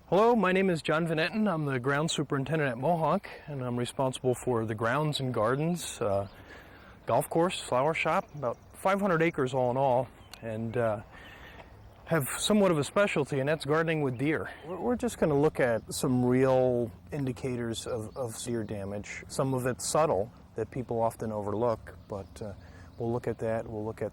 Hello, my name is John Van Etten. I'm the grounds superintendent at Mohonk, and I'm responsible for the grounds and gardens, golf course, flower shop, about 500 acres all in all, and have somewhat of a specialty, and that's gardening with deer. We're just going to look at some real indicators of deer damage. Some of it's subtle that people often overlook, but we'll look at that. We'll look at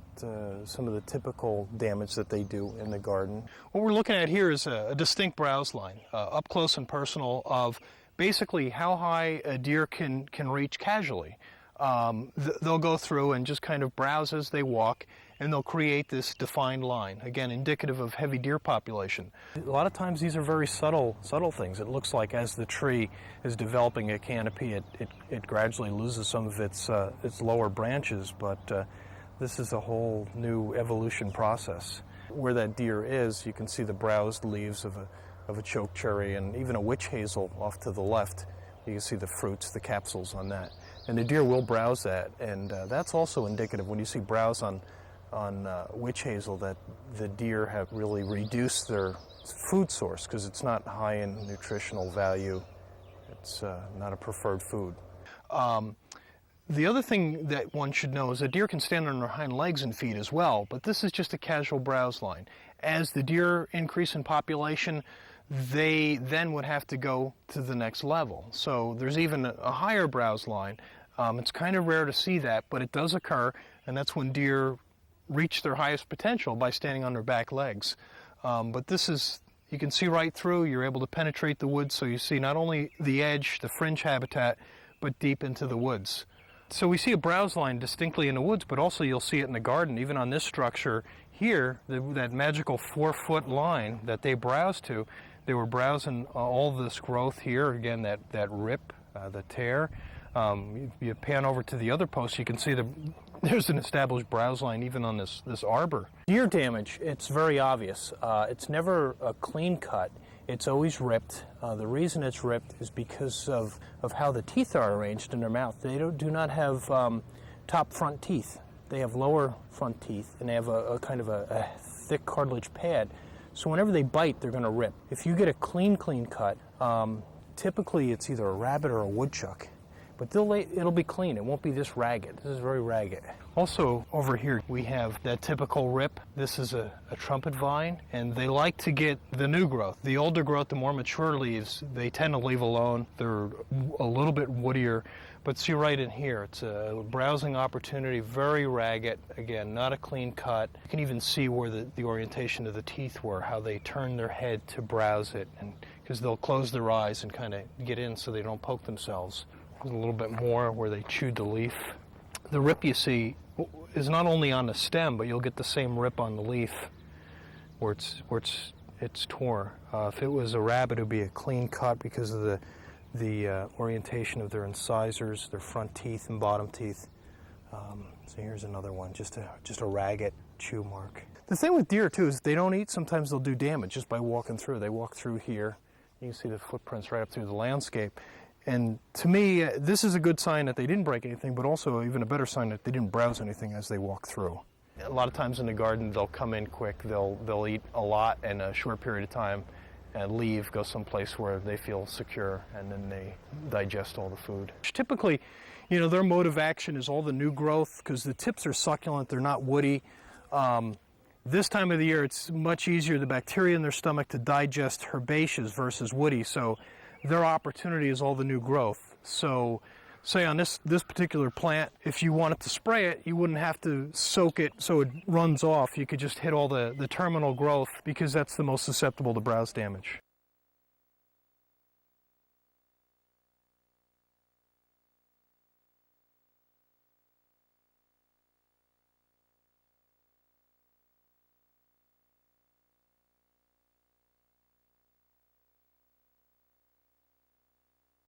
some of the typical damage that they do in the garden. What we're looking at here is a distinct browse line, up close and personal, of basically how high a deer can reach casually. They'll go through and just kind of browse as they walk, and they'll create this defined line, again indicative of heavy deer population. A lot of times these are very subtle things. It looks like as the tree is developing a canopy, it gradually loses some of its lower branches, but this is a whole new evolution process. Where that deer is, you can see the browsed leaves of a choke cherry and even a witch hazel off to the left. You can see the fruits, the capsules on that. And the deer will browse that, and that's also indicative when you see browse on witch hazel that the deer have really reduced their food source because it's not high in nutritional value. It's not a preferred food. The other thing that one should know is that deer can stand on their hind legs and feed as well, but this is just a casual browse line. As the deer increase in population, they then would have to go to the next level. So there's even a higher browse line. It's kind of rare to see that, but it does occur, and that's when deer reach their highest potential by standing on their back legs. But this is, you can see right through, you're able to penetrate the woods, so you see not only the edge, the fringe habitat, but deep into the woods. So we see a browse line distinctly in the woods, but also you'll see it in the garden. Even on this structure here, that magical 4-foot line that they browse to, they were browsing all this growth here, again, that rip, the tear. You pan over to the other post, you can see there's an established browse line even on this arbor. Deer damage, it's very obvious. It's never a clean cut. It's always ripped. The reason it's ripped is because of how the teeth are arranged in their mouth. They do not have top front teeth. They have lower front teeth, and they have a kind of a thick cartilage pad. So whenever they bite, they're going to rip. If you get a clean cut, typically it's either a rabbit or a woodchuck. But it'll be clean. It won't be this ragged. This is very ragged. Also, over here, we have that typical rip. This is a trumpet vine, and they like to get the new growth. The older growth, the more mature leaves, they tend to leave alone. They're a little bit woodier. But see right in here, it's a browsing opportunity, very ragged. Again, not a clean cut. You can even see where the orientation of the teeth were, how they turn their head to browse it, and because they'll close their eyes and kind of get in so they don't poke themselves. A little bit more where they chewed the leaf. The rip you see is not only on the stem, but you'll get the same rip on the leaf where it's tore. If it was a rabbit, it would be a clean cut because of the orientation of their incisors, their front teeth and bottom teeth. So here's another one, just a ragged chew mark. The thing with deer too is they don't eat. Sometimes they'll do damage just by walking through. They walk through here. You can see the footprints right up through the landscape. And to me, this is a good sign that they didn't break anything, but also even a better sign that they didn't browse anything as they walk through. A lot of times in the garden, they'll come in quick. They'll eat a lot in a short period of time and leave, go someplace where they feel secure, and then they digest all the food. Typically, their mode of action is all the new growth because the tips are succulent, they're not woody. This time of the year, it's much easier, the bacteria in their stomach, to digest herbaceous versus woody. So their opportunity is all the new growth. So say on this particular plant, if you wanted to spray it, you wouldn't have to soak it so it runs off. You could just hit all the terminal growth because that's the most susceptible to browse damage.